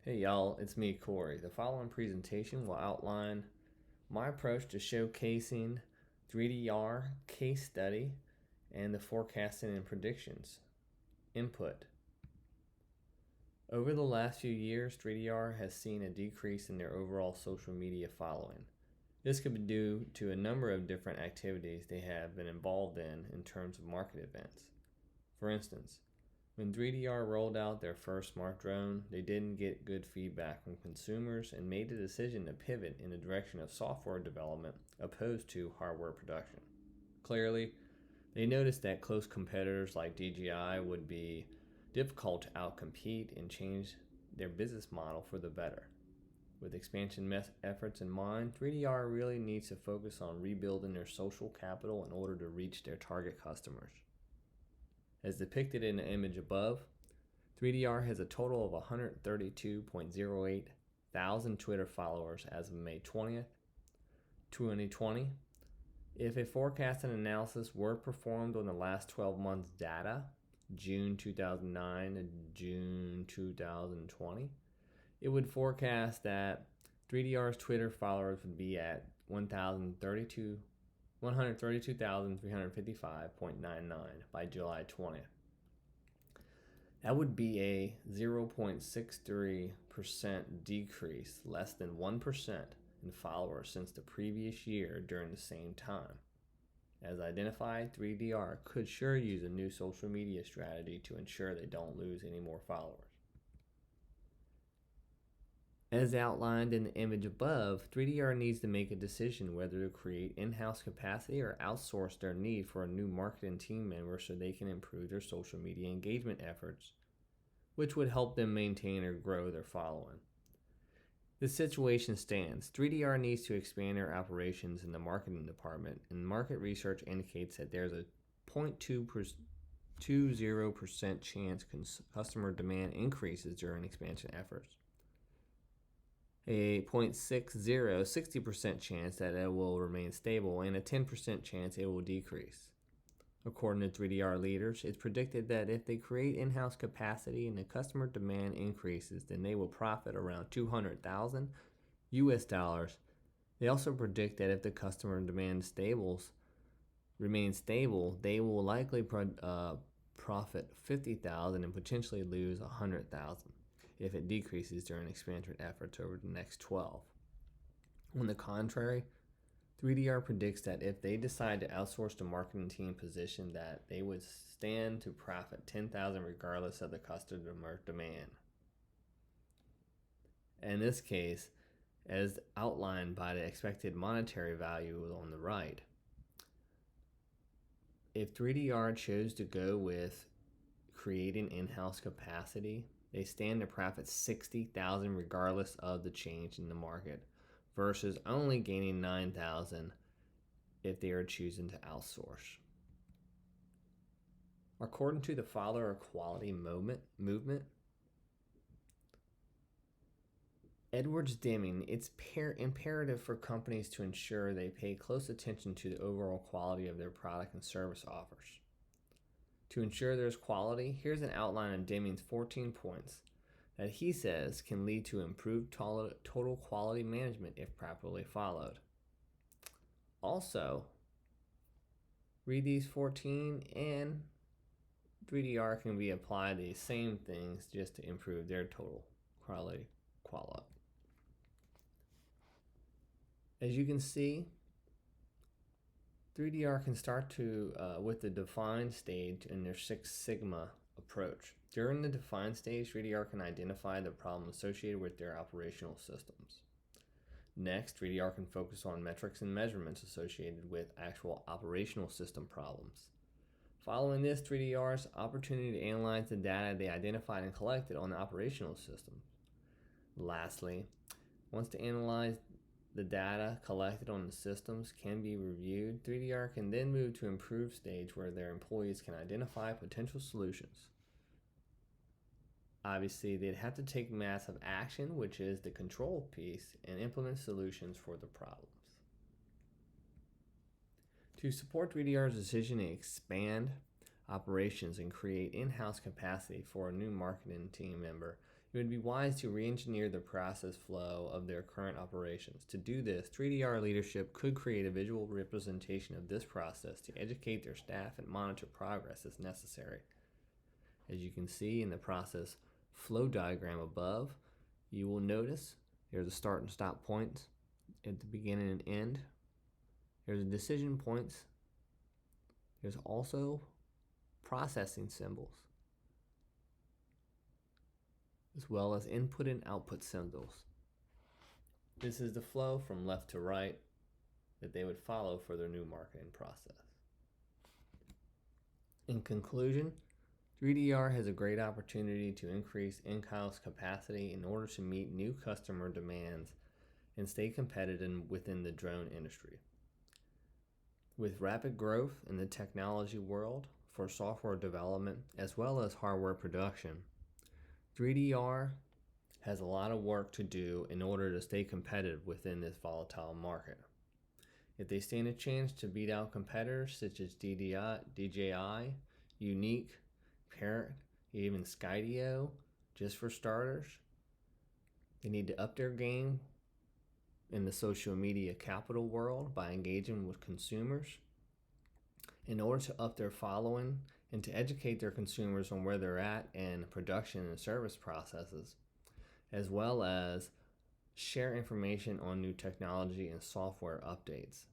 Hey y'all, it's me, Corey. The following presentation will outline my approach to showcasing 3DR case study and the forecasting and predictions input. Over the last few years, 3DR has seen a decrease in their overall social media following. This could be due to a number of different activities they have been involved in terms of market events. For instance, when 3DR rolled out their first smart drone, they didn't get good feedback from consumers and made the decision to pivot in the direction of software development opposed to hardware production. Clearly, they noticed that close competitors like DJI would be difficult to outcompete and change their business model for the better. With expansion efforts in mind, 3DR really needs to focus on rebuilding their social capital in order to reach their target customers. As depicted in the image above, 3DR has a total of 132.08 thousand Twitter followers as of May 20th, 2020. If a forecast and analysis were performed on the last 12 months data, June 2009 to June 2020, it would forecast that 3DR's Twitter followers would be at 132,355.99 by July 20th. That would be a 0.63% decrease, less than 1% in followers since the previous year during the same time. As identified, 3DR could sure use a new social media strategy to ensure they don't lose any more followers. As outlined in the image above, 3DR needs to make a decision whether to create in-house capacity or outsource their need for a new marketing team member so they can improve their social media engagement efforts, which would help them maintain or grow their following. The situation stands. 3DR needs to expand their operations in the marketing department, and market research indicates that there's a 0.20% chance customer demand increases during expansion efforts. A 60% chance that it will remain stable, and a 10% chance it will decrease. According to 3DR leaders, it's predicted that if they create in-house capacity and the customer demand increases, then they will profit around $200,000 US. They also predict that if the customer demand remains stable, they will likely profit $50,000 and potentially lose $100,000 if it decreases during expansion efforts over the next 12. On the contrary, 3DR predicts that if they decide to outsource the marketing team position, that they would stand to profit $10,000 regardless of the customer demand. In this case, as outlined by the expected monetary value on the right, if 3DR chose to go with creating in-house capacity, they stand to profit $60,000 regardless of the change in the market, versus only gaining $9,000 if they are choosing to outsource. According to the follower quality movement, Edwards Deming, it's imperative for companies to ensure they pay close attention to the overall quality of their product and service offers. To ensure there's quality, here's an outline of Deming's 14 points that he says can lead to improved total quality management if properly followed. Also, read these 14 and 3DR can be applied these same things just to improve their total quality. As you can see, 3DR can start with the define stage in their Six Sigma approach. During the define stage, 3DR can identify the problem associated with their operational systems. Next, 3DR can focus on metrics and measurements associated with actual operational system problems. Following this, 3DR's opportunity to analyze the data they identified and collected on the operational system. Lastly, once to analyze the data collected on the systems can be reviewed, 3DR can then move to improved stage where their employees can identify potential solutions. Obviously, they'd have to take massive action, which is the control piece, and implement solutions for the problems. To support 3DR's decision to expand operations and create in-house capacity for a new marketing team member, It would be wise to re-engineer the process flow of their current operations. To do this, 3DR leadership could create a visual representation of this process to educate their staff and monitor progress as necessary. As you can see in the process flow diagram above, you will notice there's a start and stop points at the beginning and end. There's a decision points. There's also processing symbols, as well as input and output symbols. This is the flow from left to right that they would follow for their new marketing process. In conclusion, 3DR has a great opportunity to increase in-house capacity in order to meet new customer demands and stay competitive within the drone industry. With rapid growth in the technology world for software development as well as hardware production, 3DR has a lot of work to do in order to stay competitive within this volatile market. If they stand a chance to beat out competitors such as DJI, Unique, Parrot, even Skydio, just for starters, they need to up their game in the social media capital world by engaging with consumers in order to up their following and to educate their consumers on where they're at in production and service processes, as well as share information on new technology and software updates.